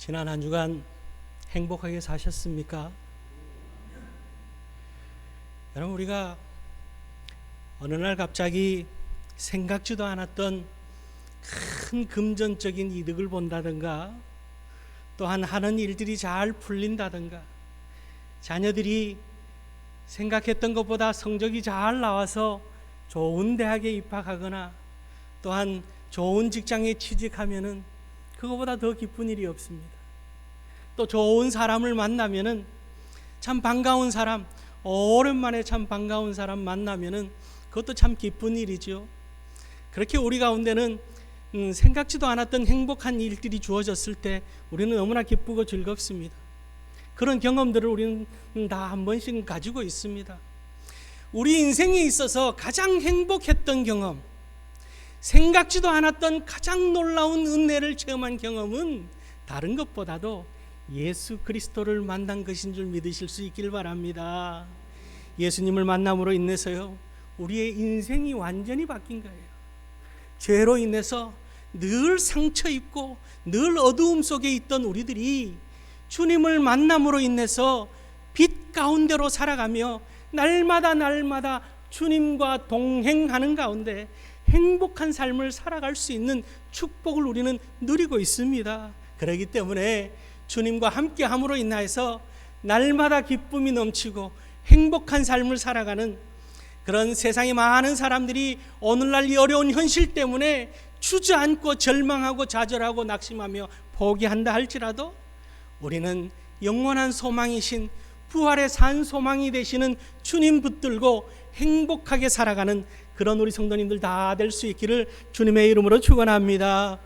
지난 한 주간 행복하게 사셨습니까? 여러분, 우리가 어느 날 갑자기 생각지도 않았던 큰 금전적인 이득을 본다든가, 또한 하는 일들이 잘 풀린다든가, 자녀들이 생각했던 것보다 성적이 잘 나와서 좋은 대학에 입학하거나 또한 좋은 직장에 취직하면은 그거보다 더 기쁜 일이 없습니다. 또 좋은 사람을 만나면은 참 반가운 사람, 오랜만에 참 반가운 사람 만나면은 그것도 참 기쁜 일이죠. 그렇게 우리 가운데는 생각지도 않았던 행복한 일들이 주어졌을 때 우리는 너무나 기쁘고 즐겁습니다. 그런 경험들을 우리는 다 한 번씩 가지고 있습니다. 우리 인생에 있어서 가장 행복했던 경험, 생각지도 않았던 가장 놀라운 은혜를 체험한 경험은 다른 것보다도 예수 그리스도를 만난 것인 줄 믿으실 수 있길 바랍니다. 예수님을 만남으로 인해서요, 우리의 인생이 완전히 바뀐 거예요. 죄로 인해서 늘 상처 입고 늘 어두움 속에 있던 우리들이 주님을 만남으로 인해서 빛 가운데로 살아가며 날마다 주님과 동행하는 가운데 행복한 삶을 살아갈 수 있는 축복을 우리는 누리고 있습니다. 그렇기 때문에 주님과 함께함으로 인하여서 날마다 기쁨이 넘치고 행복한 삶을 살아가는 그런 세상의 많은 사람들이 오늘날 이 어려운 현실 때문에 주저앉고 절망하고 좌절하고 낙심하며 포기한다 할지라도 우리는 영원한 소망이신 부활의 산 소망이 되시는 주님 붙들고 행복하게 살아가는 그런 우리 성도님들 다 될 수 있기를 주님의 이름으로 축원합니다.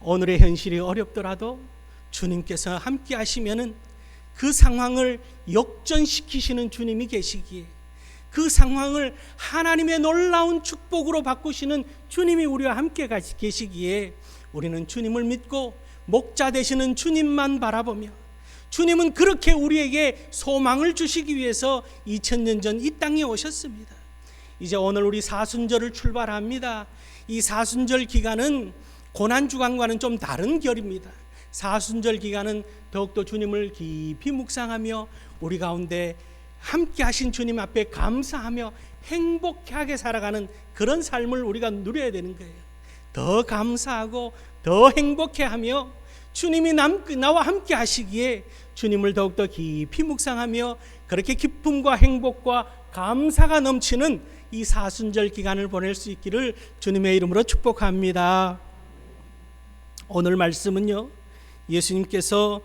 오늘의 현실이 어렵더라도 주님께서 함께 하시면은 그 상황을 역전시키시는 주님이 계시기에, 그 상황을 하나님의 놀라운 축복으로 바꾸시는 주님이 우리와 함께 계시기에 우리는 주님을 믿고 목자 되시는 주님만 바라보며, 주님은 그렇게 우리에게 소망을 주시기 위해서 2000년 전 이 땅에 오셨습니다. 이제 오늘 우리 사순절을 출발합니다. 이 사순절 기간은 고난주간과는 좀 다른 결입니다. 사순절 기간은 더욱더 주님을 깊이 묵상하며 우리 가운데 함께 하신 주님 앞에 감사하며 행복하게 살아가는 그런 삶을 우리가 누려야 되는 거예요. 더 감사하고 더 행복해하며 주님이 나와 함께 하시기에 주님을 더욱더 깊이 묵상하며 그렇게 기쁨과 행복과 감사가 넘치는 이 사순절 기간을 보낼 수 있기를 주님의 이름으로 축복합니다. 오늘 말씀은요, 예수님께서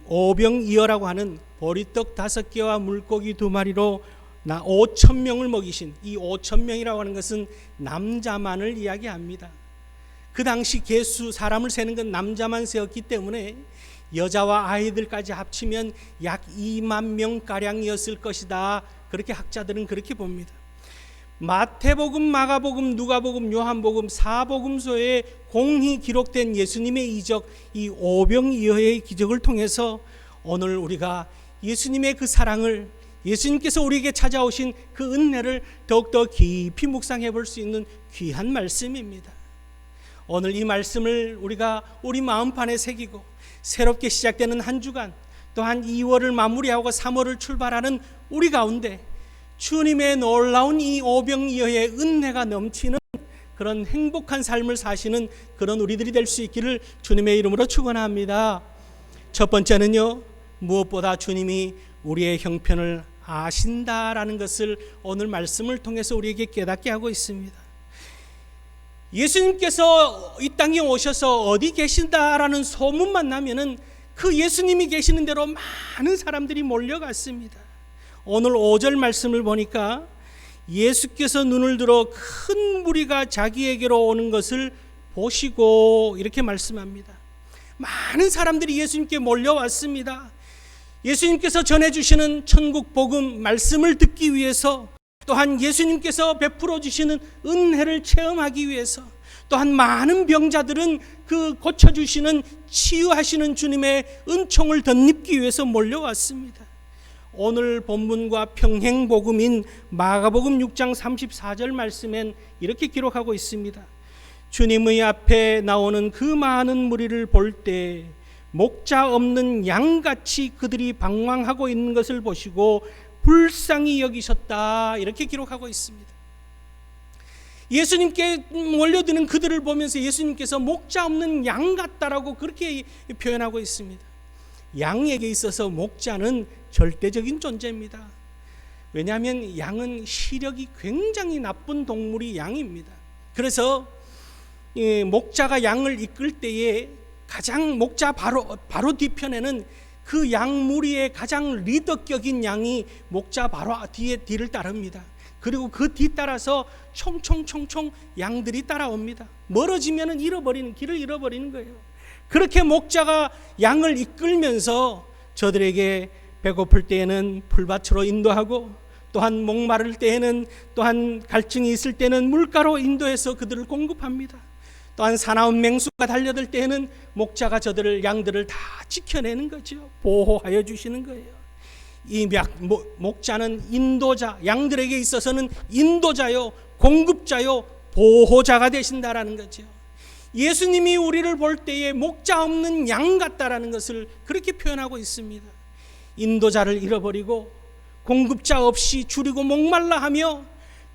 오병이어라고 하는 보리떡 5개와 물고기 2마리로 5,000명을 먹이신, 이 5,000명이라고 하는 것은 남자만을 이야기합니다. 그 당시 개수, 사람을 세는 건 남자만 세었기 때문에 여자와 아이들까지 합치면 약 2만 명가량이었을 것이다. 그렇게 학자들은 그렇게 봅니다. 마태복음, 마가복음, 누가복음, 요한복음 4복음서에 공히 기록된 예수님의 이적, 이 오병이어의 기적을 통해서 오늘 우리가 예수님의 그 사랑을, 예수님께서 우리에게 찾아오신 그 은혜를 더욱더 깊이 묵상해 볼 수 있는 귀한 말씀입니다. 오늘 이 말씀을 우리가 우리 마음판에 새기고 새롭게 시작되는 한 주간, 또한 2월을 마무리하고 3월을 출발하는 우리 가운데 주님의 놀라운 이 오병이어의 은혜가 넘치는 그런 행복한 삶을 사시는 그런 우리들이 될 수 있기를 주님의 이름으로 축원합니다. 첫 번째는요, 무엇보다 주님이 우리의 형편을 아신다라는 것을 오늘 말씀을 통해서 우리에게 깨닫게 하고 있습니다. 예수님께서 이 땅에 오셔서 어디 계신다라는 소문만 나면은 그 예수님이 계시는 대로 많은 사람들이 몰려갔습니다. 오늘 5절 말씀을 보니까 예수께서 눈을 들어 큰 무리가 자기에게로 오는 것을 보시고 이렇게 말씀합니다. 많은 사람들이 예수님께 몰려왔습니다. 예수님께서 전해주시는 천국 복음 말씀을 듣기 위해서, 또한 예수님께서 베풀어 주시는 은혜를 체험하기 위해서, 또한 많은 병자들은 그 고쳐주시는, 치유하시는 주님의 은총을 덧입기 위해서 몰려왔습니다. 오늘 본문과 평행복음인 마가복음 6장 34절 말씀엔 이렇게 기록하고 있습니다. 주님의 앞에 나오는 그 많은 무리를 볼 때 목자 없는 양같이 그들이 방황하고 있는 것을 보시고 불쌍히 여기셨다, 이렇게 기록하고 있습니다. 예수님께 몰려드는 그들을 보면서 예수님께서 목자 없는 양 같다라고 그렇게 표현하고 있습니다. 양에게 있어서 목자는 절대적인 존재입니다. 왜냐하면 양은 시력이 굉장히 나쁜 동물이 양입니다. 그래서 목자가 양을 이끌 때에 가장 목자 바로 뒤편에는 그 양 무리의 가장 리더격인 양이 목자 바로 뒤를 따릅니다. 그리고 그 뒤따라서 총총총총 양들이 따라옵니다. 멀어지면 길을 잃어버리는 거예요. 그렇게 목자가 양을 이끌면서 저들에게 배고플 때에는 풀밭으로 인도하고, 또한 목마를 때에는, 또한 갈증이 있을 때는 물가로 인도해서 그들을 공급합니다. 또한 사나운 맹수가 달려들 때에는 목자가 양들을 다 지켜내는 거죠. 보호하여 주시는 거예요. 이 목자는 인도자, 양들에게 있어서는 인도자요, 공급자요, 보호자가 되신다라는 거죠. 예수님이 우리를 볼 때에 목자 없는 양 같다라는 것을 그렇게 표현하고 있습니다. 인도자를 잃어버리고 공급자 없이 줄이고 목말라 하며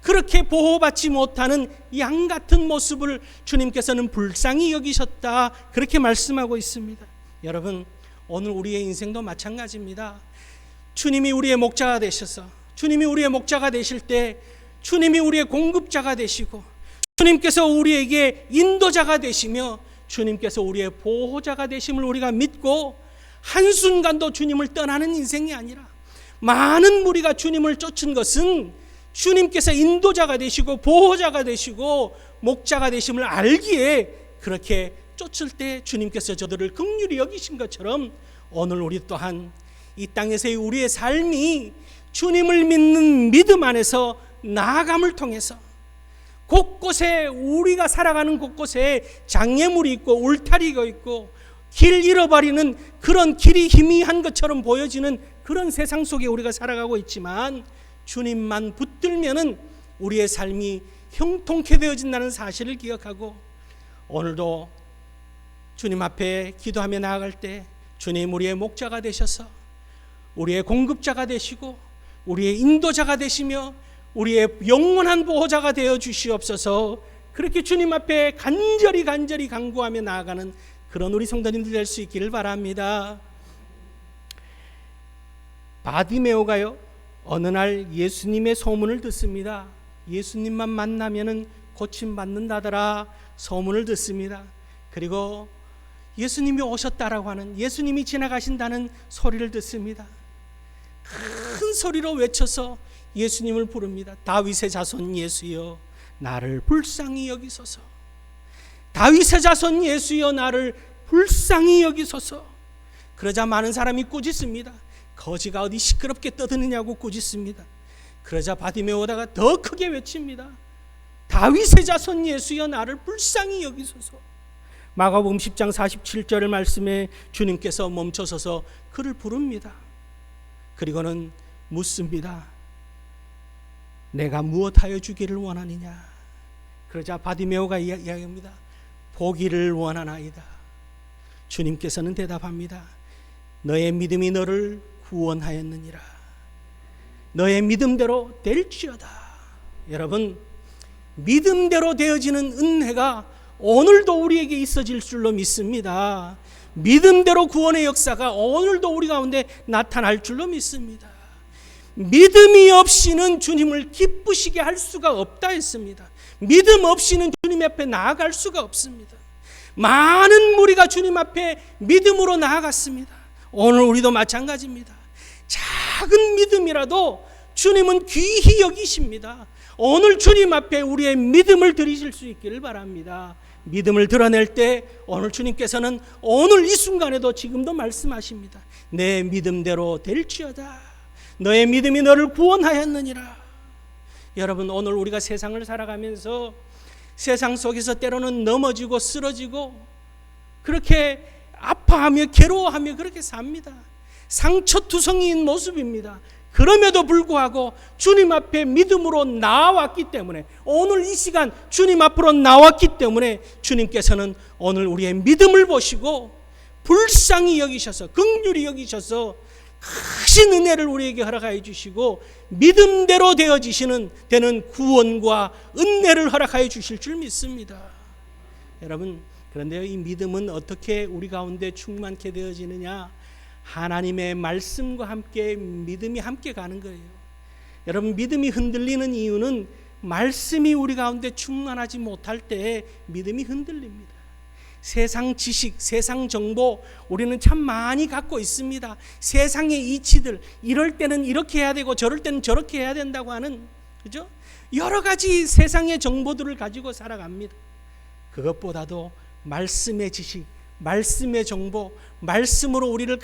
그렇게 보호받지 못하는 양 같은 모습을 주님께서는 불쌍히 여기셨다, 그렇게 말씀하고 있습니다. 여러분, 오늘 우리의 인생도 마찬가지입니다. 주님이 우리의 목자가 되셔서, 주님이 우리의 목자가 되실 때 주님이 우리의 공급자가 되시고, 주님께서 우리에게 인도자가 되시며, 주님께서 우리의 보호자가 되심을 우리가 믿고 한순간도 주님을 떠나는 인생이 아니라, 많은 무리가 주님을 쫓은 것은 주님께서 인도자가 되시고 보호자가 되시고 목자가 되심을 알기에 그렇게 쫓을 때 주님께서 저들을 긍휼히 여기신 것처럼, 오늘 우리 또한 이 땅에서의 우리의 삶이 주님을 믿는 믿음 안에서 나아감을 통해서 곳곳에, 우리가 살아가는 곳곳에 장애물이 있고 울타리가 있고 길 잃어버리는 그런 길이 희미한 것처럼 보여지는 그런 세상 속에 우리가 살아가고 있지만, 주님만 붙들면은 우리의 삶이 형통케 되어진다는 사실을 기억하고, 오늘도 주님 앞에 기도하며 나아갈 때 주님 우리의 목자가 되셔서 우리의 공급자가 되시고 우리의 인도자가 되시며 우리의 영원한 보호자가 되어 주시옵소서. 그렇게 주님 앞에 간절히 간구하며 나아가는 그런 우리 성도님들 될 수 있기를 바랍니다. 바디메오가요, 어느 날 예수님의 소문을 듣습니다. 예수님만 만나면은 고침받는다더라 소문을 듣습니다. 그리고 예수님이 오셨다라고 하는, 예수님이 지나가신다는 소리를 듣습니다. 큰 소리로 외쳐서 예수님을 부릅니다. 다윗의 자손 예수여, 나를 불쌍히 여기소서. 다윗의 자손 예수여, 나를 불쌍히 여기소서. 그러자 많은 사람이 꾸짖습니다. 거지가 어디 시끄럽게 떠드느냐고 꾸짖습니다. 그러자 바디메오다가 더 크게 외칩니다. 다윗의 자손 예수여, 나를 불쌍히 여기소서. 마가복음 10장 47절 말씀에 주님께서 멈춰서서 그를 부릅니다. 그리고는 묻습니다. 내가 무엇하여 주기를 원하느냐? 그러자 바디메오가 이야기합니다. 보기를 원하나이다. 주님께서는 대답합니다. 너의 믿음이 너를 구원하였느니라. 너의 믿음대로 될지어다. 여러분, 믿음대로 되어지는 은혜가 오늘도 우리에게 있어질 줄로 믿습니다. 믿음대로 구원의 역사가 오늘도 우리 가운데 나타날 줄로 믿습니다. 믿음이 없이는 주님을 기쁘시게 할 수가 없다 했습니다. 믿음 없이는 주님 앞에 나아갈 수가 없습니다. 많은 무리가 주님 앞에 믿음으로 나아갔습니다. 오늘 우리도 마찬가지입니다. 작은 믿음이라도 주님은 귀히 여기십니다. 오늘 주님 앞에 우리의 믿음을 드리실 수 있기를 바랍니다. 믿음을 드러낼 때 오늘 주님께서는 오늘 이 순간에도 지금도 말씀하십니다. 내 믿음대로 될지어다. 너의 믿음이 너를 구원하였느니라. 여러분, 오늘 우리가 세상을 살아가면서 세상 속에서 때로는 넘어지고 쓰러지고 그렇게 아파하며 괴로워하며 그렇게 삽니다. 상처투성이인 모습입니다. 그럼에도 불구하고 주님 앞에 믿음으로 나왔기 때문에, 오늘 이 시간 주님 앞으로 나왔기 때문에 주님께서는 오늘 우리의 믿음을 보시고 불쌍히 여기셔서, 긍휼히 여기셔서 크신 은혜를 우리에게 허락하여 주시고 믿음대로 되는 구원과 은혜를 허락하여 주실 줄 믿습니다. 여러분, 그런데요, 이 믿음은 어떻게 우리 가운데 충만케 되어지느냐? 하나님의 말씀과 함께 믿음이 함께 가는 거예요. 여러분, 믿음이 흔들리는 이유는 말씀이 우리 가운데 충만하지 못할 때 믿음이 흔들립니다. 세상 지식, 세상 정보 우리는 참 많이 갖고 있습니다. 세상의 이치들, 이럴 때는 이렇게 해야 되고 저럴 때는 저렇게 해야 된다고 하는, 그죠? 여러 가지 세상의 정보들을 가지고 살아갑니다. 그것보다도 말씀의 지식, 말씀의 정보, 말씀으로 우리를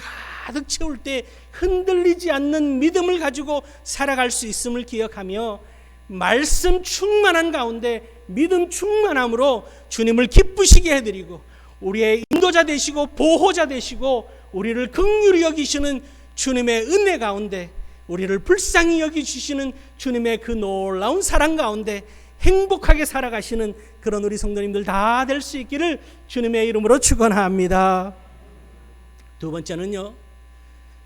가득 채울 때 흔들리지 않는 믿음을 가지고 살아갈 수 있음을 기억하며 말씀 충만한 가운데 믿음 충만함으로 주님을 기쁘시게 해드리고 우리의 인도자 되시고 보호자 되시고 우리를 긍휼히 여기시는 주님의 은혜 가운데, 우리를 불쌍히 여기주시는 주님의 그 놀라운 사랑 가운데 행복하게 살아가시는 그런 우리 성도님들 다 될 수 있기를 주님의 이름으로 축원합니다. 두 번째는요,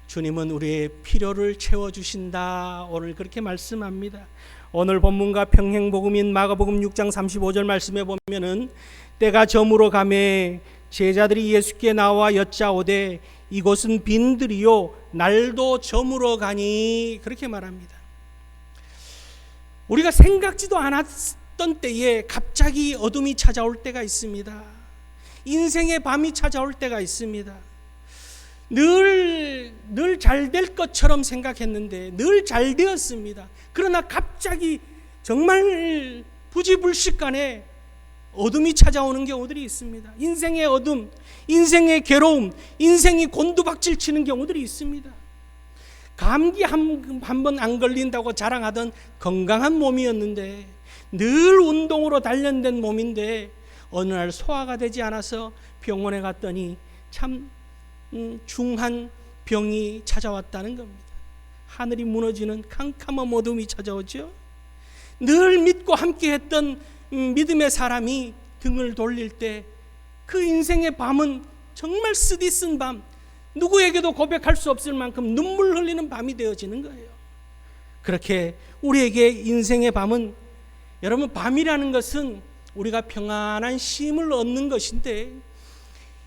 주님은 우리의 필요를 채워주신다. 오늘 그렇게 말씀합니다. 오늘 본문과 평행복음인 마가복음 6장 35절 말씀에 보면은 때가 저물어 가매 제자들이 예수께 나와 여짜오되 이곳은 빈들이요 날도 저물어 가니, 그렇게 말합니다. 우리가 생각지도 않았던 때에 갑자기 어둠이 찾아올 때가 있습니다. 인생의 밤이 찾아올 때가 있습니다. 늘 잘 될 것처럼 생각했는데 늘 잘 되었습니다. 그러나 갑자기 정말 부지불식간에 어둠이 찾아오는 경우들이 있습니다. 인생의 어둠, 인생의 괴로움, 인생이 곤두박질 치는 경우들이 있습니다. 감기 한 번 안 걸린다고 자랑하던 건강한 몸이었는데, 늘 운동으로 단련된 몸인데 어느 날 소화가 되지 않아서 병원에 갔더니 참 중한 병이 찾아왔다는 겁니다. 하늘이 무너지는 캄캄한 어둠이 찾아오죠. 늘 믿고 함께했던 믿음의 사람이 등을 돌릴 때 그 인생의 밤은 정말 쓰디쓴 밤, 누구에게도 고백할 수 없을 만큼 눈물 흘리는 밤이 되어지는 거예요. 그렇게 우리에게 인생의 밤은, 여러분, 밤이라는 것은 우리가 평안한 쉼을 얻는 것인데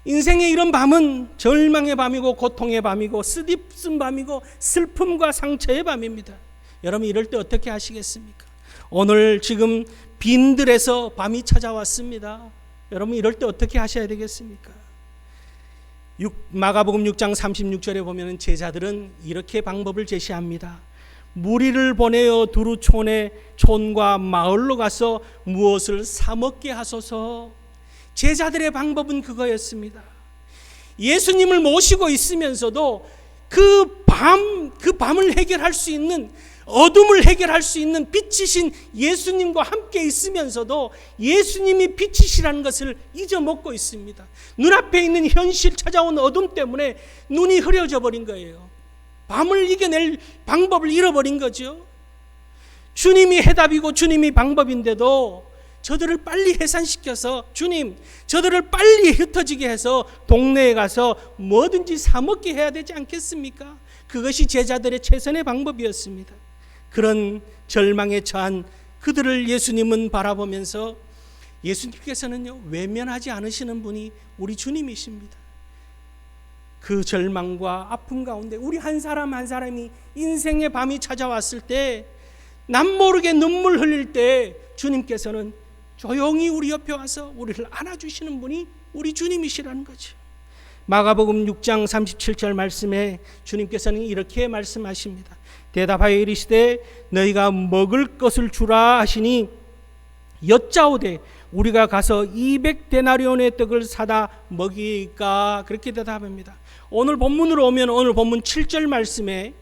인생의 이런 밤은 절망의 밤이고 고통의 밤이고 쓰디쓴 밤이고 슬픔과 상처의 밤입니다. 여러분, 이럴 때 어떻게 하시겠습니까? 오늘 지금 빈들에서 밤이 찾아왔습니다. 여러분, 이럴 때 어떻게 하셔야 되겠습니까? 마가복음 6장 36절에 보면 제자들은 이렇게 방법을 제시합니다. 무리를 보내어 두루 촌과 마을로 가서 무엇을 사 먹게 하소서. 제자들의 방법은 그거였습니다. 예수님을 모시고 있으면서도 그 밤을 해결할 수 있는, 어둠을 해결할 수 있는 빛이신 예수님과 함께 있으면서도 예수님이 빛이시라는 것을 잊어먹고 있습니다. 눈앞에 있는 현실, 찾아온 어둠 때문에 눈이 흐려져 버린 거예요. 밤을 이겨낼 방법을 잃어버린 거죠. 주님이 해답이고 주님이 방법인데도 저들을 빨리 해산시켜서, 주님, 저들을 빨리 흩어지게 해서 동네에 가서 뭐든지 사 먹게 해야 되지 않겠습니까? 그것이 제자들의 최선의 방법이었습니다. 그런 절망에 처한 그들을 예수님은 바라보면서, 예수님께서는요, 외면하지 않으시는 분이 우리 주님이십니다. 그 절망과 아픔 가운데 우리 한 사람 한 사람이 인생의 밤이 찾아왔을 때, 남모르게 눈물 흘릴 때 주님께서는 조용히 우리 옆에 와서 우리를 안아주시는 분이 우리 주님이시라는 거죠. 마가복음 6장 37절 말씀에 주님께서는 이렇게 말씀하십니다. 대답하여 이르시되 너희가 먹을 것을 주라 하시니 여짜오되 우리가 가서 200데나리온의 떡을 사다 먹이까, 그렇게 대답합니다. 오늘 본문으로 오면 오늘 본문 7절 말씀에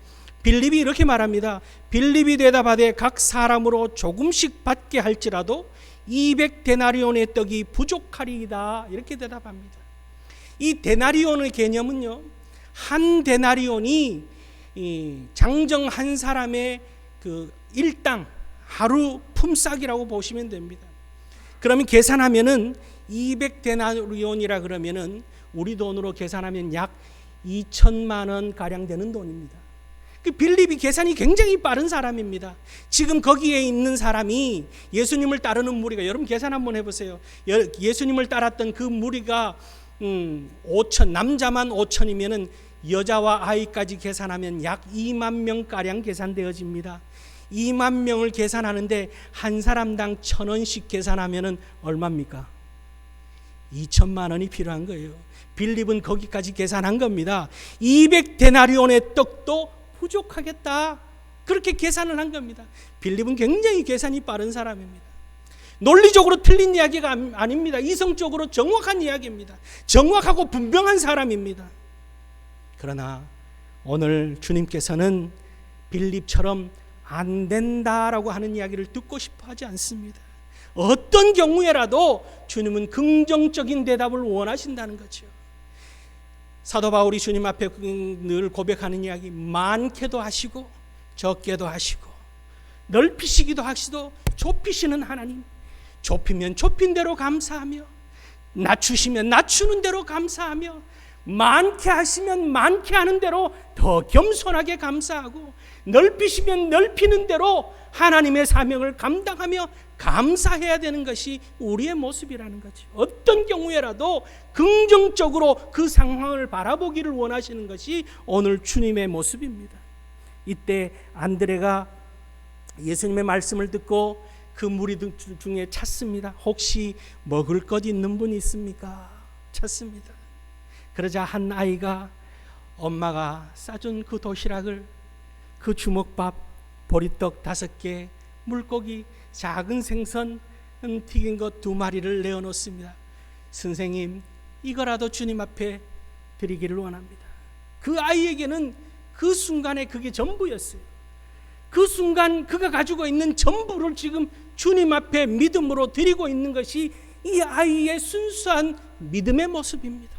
빌립이 이렇게 말합니다. 빌립이 대답하되 각 사람으로 조금씩 받게 할지라도 200데나리온의 떡이 부족하리이다, 이렇게 대답합니다. 이 데나리온의 개념은요, 한 데나리온이 이 장정 한 사람의 그 일당 하루 품삯이라고 보시면 됩니다. 그러면 계산하면은 200데나리온이라 그러면은 우리 돈으로 계산하면 약 2천만 원 가량 되는 돈입니다. 그 빌립이 계산이 굉장히 빠른 사람입니다. 지금 거기에 있는 사람이 예수님을 따르는 무리가, 여러분 계산 한번 해보세요. 예수님을 따랐던 그 무리가 5천, 남자만 5천이면은 여자와 아이까지 계산하면 약 2만 명 가량 계산되어집니다. 2만 명을 계산하는데 한 사람당 1,000원씩 계산하면은 얼마입니까? 2천만 원이 필요한 거예요. 빌립은 거기까지 계산한 겁니다. 200데나리온의 떡도 부족하겠다, 그렇게 계산을 한 겁니다. 빌립은 굉장히 계산이 빠른 사람입니다. 논리적으로 틀린 이야기가 아닙니다. 이성적으로 정확한 이야기입니다. 정확하고 분명한 사람입니다. 그러나 오늘 주님께서는 빌립처럼 안 된다라고 하는 이야기를 듣고 싶어 하지 않습니다. 어떤 경우에라도 주님은 긍정적인 대답을 원하신다는 거죠. 사도 바울이 주님 앞에 늘 고백하는 이야기, 많게도 하시고 적게도 하시고 넓히시기도 하시고 좁히시는 하나님, 좁히면 좁힌 대로 감사하며 낮추시면 낮추는 대로 감사하며 많게 하시면 많게 하는 대로 더 겸손하게 감사하고 넓히시면 넓히는 대로 하나님의 사명을 감당하며 감사해야 되는 것이 우리의 모습이라는 거죠. 어떤 경우에라도 긍정적으로 그 상황을 바라보기를 원하시는 것이 오늘 주님의 모습입니다. 이때 안드레가 예수님의 말씀을 듣고 그 무리들 중에 찾습니다. 혹시 먹을 것 있는 분 있습니까? 찾습니다. 그러자 한 아이가 엄마가 싸준 그 도시락을, 그 주먹밥, 보리떡 5개, 물고기, 작은 생선 튀긴 것 2마리를 내어놓습니다. 선생님, 이거라도 주님 앞에 드리기를 원합니다. 그 아이에게는 그 순간에 그게 전부였어요. 그 순간 그가 가지고 있는 전부를 지금 주님 앞에 믿음으로 드리고 있는 것이 이 아이의 순수한 믿음의 모습입니다.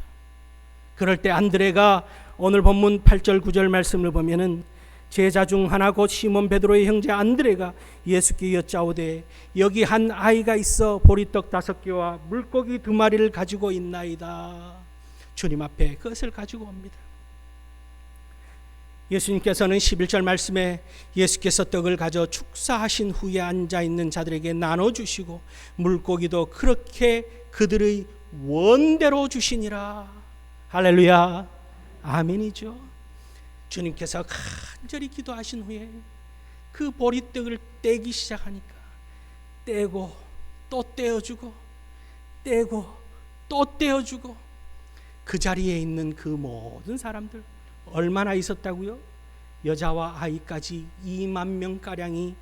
그럴 때 안드레가 오늘 본문 8절 9절 말씀을 보면은 제자 중 하나 곧 시몬 베드로의 형제 안드레가 예수께 여짜오되 여기 한 아이가 있어 보리떡 5개와 물고기 2마리를 가지고 있나이다. 주님 앞에 그것을 가지고 옵니다. 예수님께서는 11절 말씀에 예수께서 떡을 가져 축사하신 후에 앉아있는 자들에게 나눠주시고 물고기도 그렇게 그들의 원대로 주시니라. 할렐루야, 아멘이죠. 주님께서 간절히 기도하신 후에 그 보리떡을 떼기 시작하니까 떼고 또 떼어주고 떼고 또 떼어주고 그 자리에 있는 그 모든 사람들 얼마나 있었다고요? 여자와 아이까지 2만 명가량이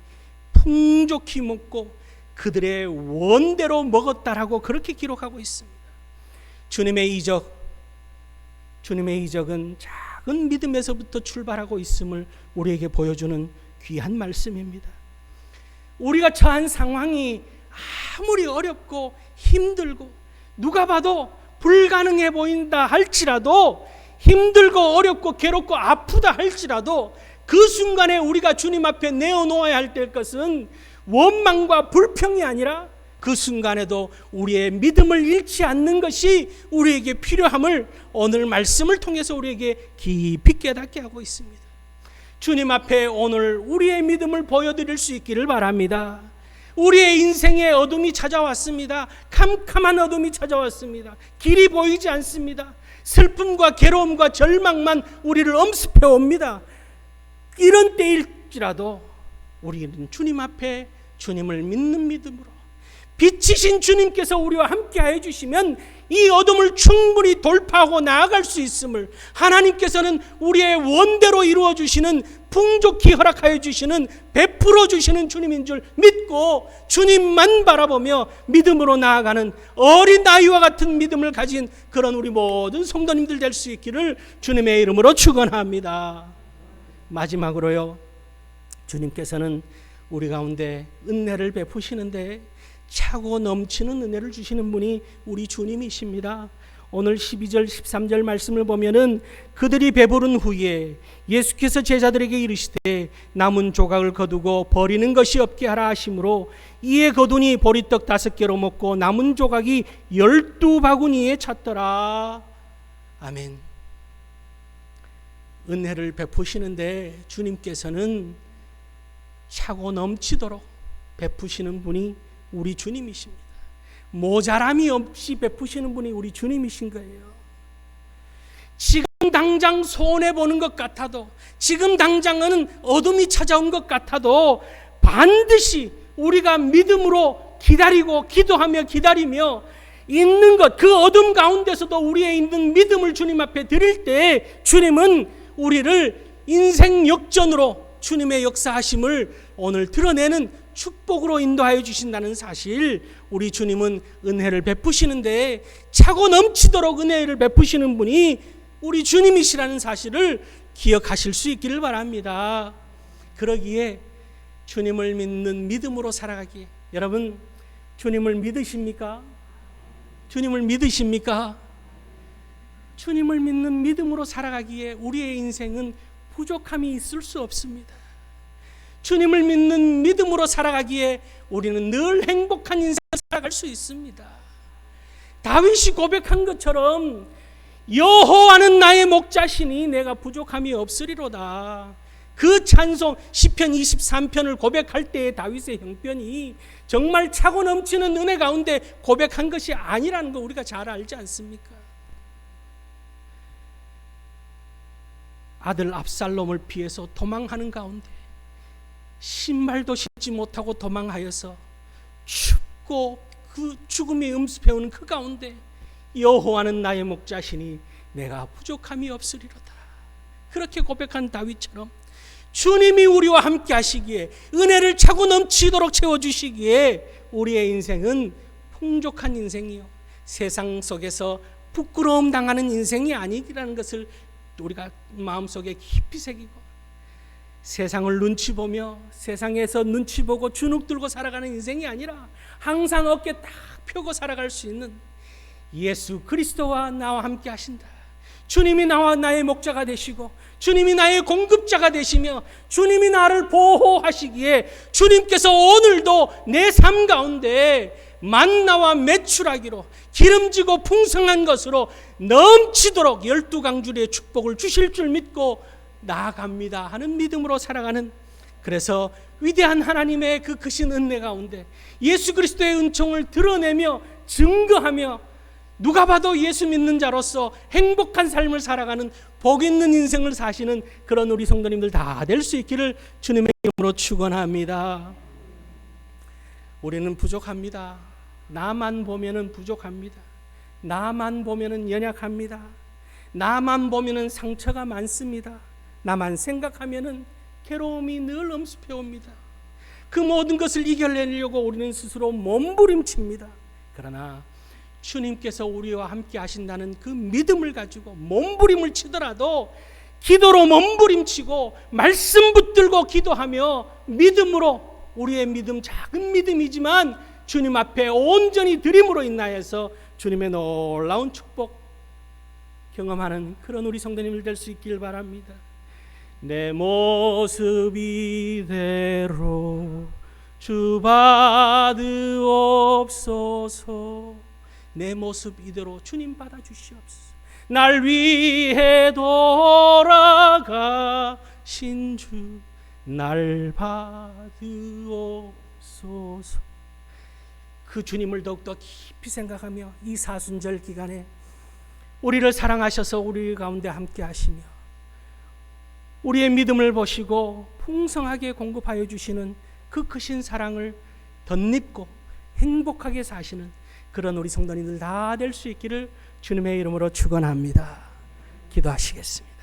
풍족히 먹고 그들의 원대로 먹었다라고 그렇게 기록하고 있습니다. 주님의 이적은 작은 믿음에서부터 출발하고 있음을 우리에게 보여주는 귀한 말씀입니다. 우리가 처한 상황이 아무리 어렵고 힘들고 누가 봐도 불가능해 보인다 할지라도, 힘들고 어렵고 괴롭고 아프다 할지라도 그 순간에 우리가 주님 앞에 내어놓아야 할 것은 원망과 불평이 아니라 그 순간에도 우리의 믿음을 잃지 않는 것이 우리에게 필요함을 오늘 말씀을 통해서 우리에게 깊이 깨닫게 하고 있습니다. 주님 앞에 오늘 우리의 믿음을 보여드릴 수 있기를 바랍니다. 우리의 인생에 어둠이 찾아왔습니다. 캄캄한 어둠이 찾아왔습니다. 길이 보이지 않습니다. 슬픔과 괴로움과 절망만 우리를 엄습해 옵니다. 이런 때일지라도 우리는 주님 앞에 주님을 믿는 믿음으로 빛이신 주님께서 우리와 함께하여 주시면 이 어둠을 충분히 돌파하고 나아갈 수 있음을, 하나님께서는 우리의 원대로 이루어 주시는, 풍족히 허락하여 주시는, 베풀어 주시는 주님인 줄 믿고 주님만 바라보며 믿음으로 나아가는 어린아이와 같은 믿음을 가진 그런 우리 모든 성도님들 될 수 있기를 주님의 이름으로 축원합니다. 마지막으로요, 주님께서는 우리 가운데 은혜를 베푸시는데 차고 넘치는 은혜를 주시는 분이 우리 주님이십니다. 오늘 12절 13절 말씀을 보면은 그들이 배부른 후에 예수께서 제자들에게 이르시되 남은 조각을 거두고 버리는 것이 없게 하라 하심으로 이에 거두니 보리떡 5개로 먹고 남은 조각이 12바구니에 찼더라. 아멘. 은혜를 베푸시는데 주님께서는 차고 넘치도록 베푸시는 분이 우리 주님이십니다. 모자람이 없이 베푸시는 분이 우리 주님이신 거예요. 지금 당장 손해보는 것 같아도, 지금 당장은 어둠이 찾아온 것 같아도 반드시 우리가 믿음으로 기다리고 기도하며 기다리며 있는 것, 그 어둠 가운데서도 우리의 있는 믿음을 주님 앞에 드릴 때 주님은 우리를 인생 역전으로 주님의 역사하심을 오늘 드러내는 축복으로 인도하여 주신다는 사실, 우리 주님은 은혜를 베푸시는데 차고 넘치도록 은혜를 베푸시는 분이 우리 주님이시라는 사실을 기억하실 수 있기를 바랍니다. 그러기에 주님을 믿는 믿음으로 살아가기에, 여러분 주님을 믿으십니까? 주님을 믿으십니까? 주님을 믿는 믿음으로 살아가기에 우리의 인생은 부족함이 있을 수 없습니다. 주님을 믿는 믿음으로 살아가기에 우리는 늘 행복한 인생을 살아갈 수 있습니다. 다윗이 고백한 것처럼 여호와는 나의 목자시니 내가 부족함이 없으리로다. 그 찬송 시편 23편을 고백할 때의 다윗의 형편이 정말 차고 넘치는 은혜 가운데 고백한 것이 아니라는 거 우리가 잘 알지 않습니까? 아들 압살롬을 피해서 도망하는 가운데 신발도 신지 못하고 도망하여서 춥고 그 죽음이 음습해오는 그 가운데 여호와는 나의 목자시니 내가 부족함이 없으리로다. 그렇게 고백한 다윗처럼 주님이 우리와 함께 하시기에, 은혜를 차고 넘치도록 채워주시기에 우리의 인생은 풍족한 인생이요, 세상 속에서 부끄러움 당하는 인생이 아니라는 것을 우리가 마음속에 깊이 새기고, 세상을 눈치 보며 세상에서 눈치 보고 주눅 들고 살아가는 인생이 아니라 항상 어깨 딱 펴고 살아갈 수 있는 예수 그리스도와 나와 함께 하신다. 주님이 나와 나의 목자가 되시고 주님이 나의 공급자가 되시며 주님이 나를 보호하시기에 주님께서 오늘도 내 삶 가운데 만나와 매출하기로 기름지고 풍성한 것으로 넘치도록 12강줄의 축복을 주실 줄 믿고 나아갑니다 하는 믿음으로 살아가는, 그래서 위대한 하나님의 그 크신 은혜 가운데 예수 그리스도의 은총을 드러내며 증거하며 누가 봐도 예수 믿는 자로서 행복한 삶을 살아가는 복 있는 인생을 사시는 그런 우리 성도님들 다 될 수 있기를 주님의 이름으로 축원합니다. 우리는 부족합니다. 나만 보면은 부족합니다. 나만 보면은 연약합니다. 나만 보면은 상처가 많습니다. 나만 생각하면은 괴로움이 늘 엄습해 옵니다. 그 모든 것을 이겨내려고 우리는 스스로 몸부림칩니다. 그러나 주님께서 우리와 함께 하신다는 그 믿음을 가지고 몸부림을 치더라도 기도로 몸부림치고 말씀 붙들고 기도하며 믿음으로, 우리의 믿음 작은 믿음이지만 주님 앞에 온전히 드림으로 인하여서 주님의 놀라운 축복 경험하는 그런 우리 성도님들 될 수 있길 바랍니다. 내 모습 이대로 주 받으옵소서. 내 모습 이대로 주님 받아주시옵소서. 날 위해 돌아가신 주 날 받으옵소서. 그 주님을 더욱더 깊이 생각하며 이 사순절 기간에 우리를 사랑하셔서 우리 가운데 함께 하시며 우리의 믿음을 보시고 풍성하게 공급하여 주시는 그 크신 사랑을 덧입고 행복하게 사시는 그런 우리 성도님들 다 될 수 있기를 주님의 이름으로 축원합니다. 기도하시겠습니다.